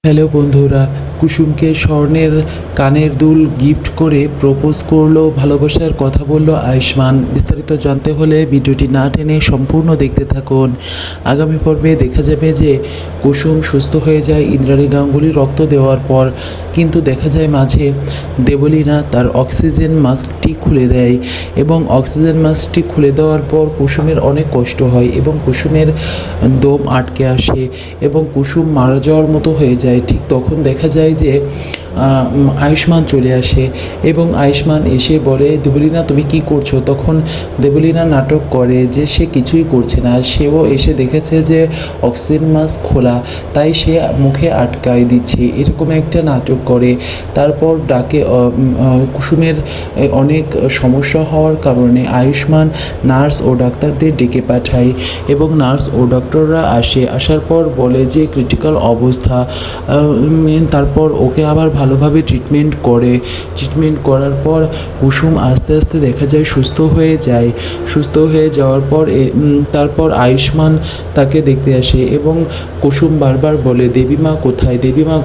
Hello বন্ধুরা, কুসুমকে স্বর্ণের কানের দুল গিফট করে প্রপোজ করলো, ভালোবাসার কথা বলল আয়ুষ্মান। বিস্তারিত জানতে হলে ভিডিওটি না টেনে সম্পূর্ণ দেখতে থাকুন। আগামী পর্বে দেখা যাবে যে কুসুম সুস্থ হয়ে যায় ইন্দ্রাণী গাঙ্গুলি রক্ত দেওয়ার পর, কিন্তু দেখা যায় মাঝে দেবলীনা তার অক্সিজেন মাস্কটি খুলে দেয় এবং অক্সিজেন মাস্কটি খুলে দেওয়ার পর কুসুমের অনেক কষ্ট হয় এবং কুসুমের দম আটকে আসে এবং কুসুম মারা যাওয়ার মতো হয়ে যায়। ঠিক তখন দেখা যায় যে আয়ুষ্মান চলে আসে এবং আয়ুষ্মান এসে বলে, দেবলীনা তুমি কি করছো? তখন দেবলীনা নাটক করে যে সে কিছুই করছে না, সেও এসে দেখেছে যে অক্সিজেন মাস্ক খোলা, তাই সে মুখে আটকায় দিচ্ছে, এরকম একটা নাটক করে। তারপর ডাকে কুসুমের অনেক সমস্যা হওয়ার কারণে আয়ুষ্মান নার্স ও ডাক্তারদের ডেকে পাঠায় এবং নার্স ও ডক্টররা আসার পর বলে যে ক্রিটিক্যাল অবস্থা। তারপর ওকে আবার ভালোভাবে ট্রিটমেন্ট করার পর কুসুম আস্তে আস্তে দেখা যায় সুস্থ হয়ে যাওয়ার পর তারপর আয়ুষ্মান তাকে দেখতে আসে এবং কুসুম বারবার বলে, দেবীমা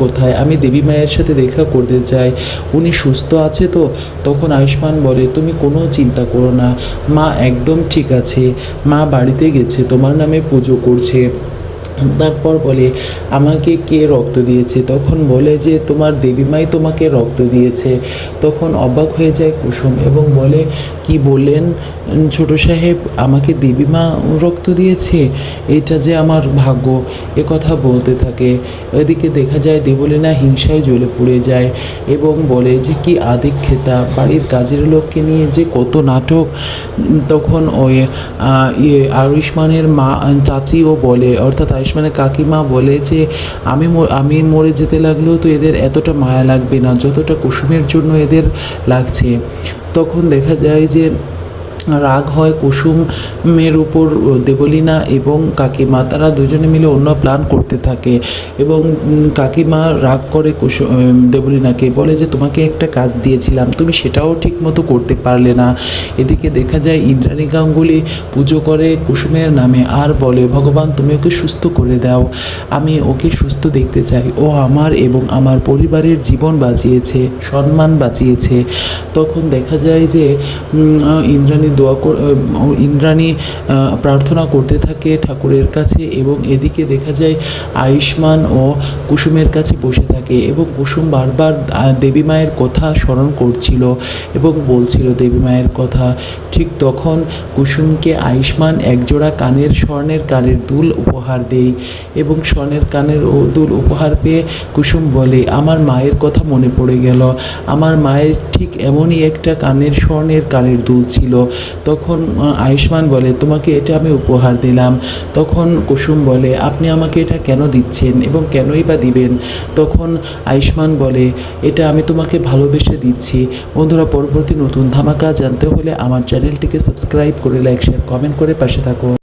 কোথায়, আমি দেবী মায়ের সাথে দেখা করতে চাই, উনি সুস্থ আছে তো? তখন আয়ুষ্মান বলে, তুমি কোনো চিন্তা করো না, মা একদম ঠিক আছে, মা বাড়িতে গেছে, তোমার নামে পুজো করছে। তারপর বলে, আমাকে কে রক্ত দিয়েছে? তখন বলে যে তোমার দেবীমাই তোমাকে রক্ত দিয়েছে। তখন অবাক হয়ে যায় কুসুম এবং বলে, কি বললেন ছোট সাহেব, আমাকে দেবীমা রক্ত দিয়েছে? এটা যে আমার ভাগ্য, এ কথা বলতে থাকে। এদিকে দেখা যায় দেবলীনা হিংসায় জ্বলে পুড়ে যায় এবং বলে যে কি আদিক্ষেতা, বাড়ির কাজের লোককে নিয়ে যে কত নাটক। তখন ওই আয়ুষ্মানের মা চাচিও বলে, অর্থাৎ আয়ুষ্মানের কাকিমা বলে যে আমি মরে যেতে লাগলেও তো এদের এতটা মায়া লাগবে না যতটা কুসুমের জন্য এদের লাগছে। তখন দেখা যায় যে রাগ হয় কুসুমের উপর দেবলীনা এবং কাকিমা, তারা দুজনে মিলে অন্য প্ল্যান করতে থাকে এবং কাকিমা রাগ করে দেবলীনাকে বলে যে তোমাকে একটা কাজ দিয়েছিলাম, তুমি সেটাও ঠিক মতো করতে পারলে না। এদিকে দেখা যায় ইন্দ্রাণী গাঙ্গুলি পুজো করে কুসুমের নামে আর বলে, ভগবান তুমি ওকে সুস্থ করে দাও, আমি ওকে সুস্থ দেখতে চাই, ও আমার এবং আমার পরিবারের জীবন বাঁচিয়েছে, সম্মান বাঁচিয়েছে। তখন দেখা যায় যে ইন্দ্রাণী প্রার্থনা করতে থাকে ঠাকুরের কাছে এবং এদিকে দেখা যায় আয়ুষ্মান ও কুসুমের কাছে বসে থাকে এবং কুসুম বারবার দেবী মায়ের কথা স্মরণ করছিল এবং বলছিল দেবী মায়ের কথা। ঠিক তখন কুসুমকে আয়ুষ্মান একজোড়া স্বর্ণের কানের দুল উপহার দেয় এবং স্বর্ণের কানের দুল উপহার পেয়ে কুসুম বলে, আমার মায়ের কথা মনে পড়ে গেল, আমার মায়ের ঠিক এমনই একটা স্বর্ণের কানের দুল ছিল। তখন আয়ুষ্মান বলে, তোমাকে এটা আমি উপহার দিলাম। তখন কুসুম বলে, আপনি আমাকে এটা কেন দিচ্ছেন এবং কেনই বা দিবেন? তখন আয়ুষ্মান বলে, এটা আমি তোমাকে ভালোবেসে দিচ্ছি। বন্ধুরা, পরবর্তী নতুন ধামাকা জানতে হলে আমার চ্যানেলটিকে সাবস্ক্রাইব করে লাইক শেয়ার কমেন্ট করে পাশে থাকুন।